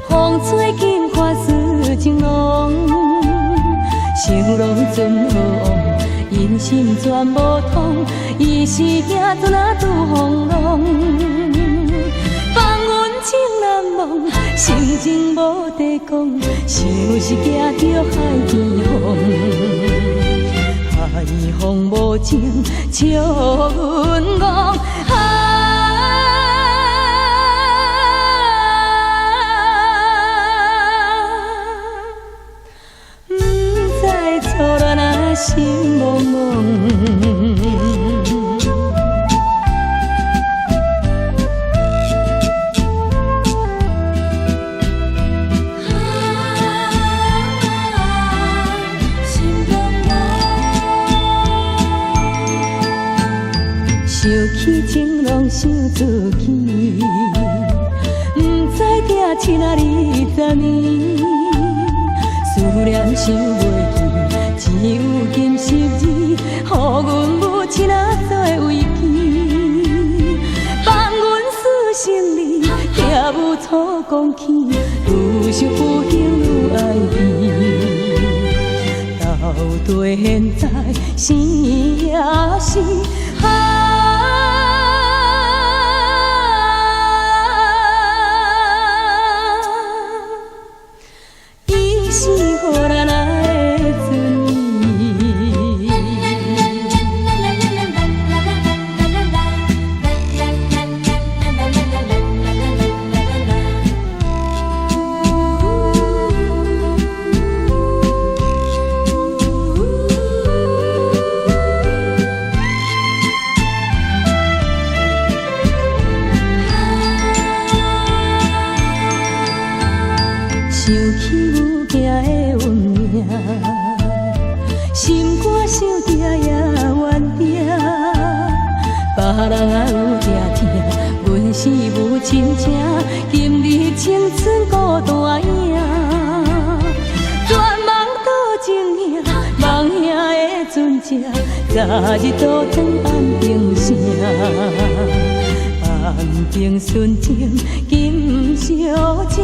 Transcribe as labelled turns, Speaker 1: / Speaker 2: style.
Speaker 1: 风吹金花似情浓，想拢准无往，因心全无通，伊是行船啊拄风浪，放阮情难忘，心情无地讲，像是行着海天风，海风无情笑阮憨。心茫茫，心茫茫，想起情拢想自己，不知定亲啊20年，思念想袂记。只有金十字，予阮母亲啊做慰藉，放阮死心里，行无错讲起，愈想不幸愈爱你，到底现在生也是伊是予咱想起有行的运命，心肝想着也怨定，别人也有定听，阮是无亲情，今日青春孤单影，全梦倒情影，梦兄的船只，早日倒转安平城，安平纯情金小姐。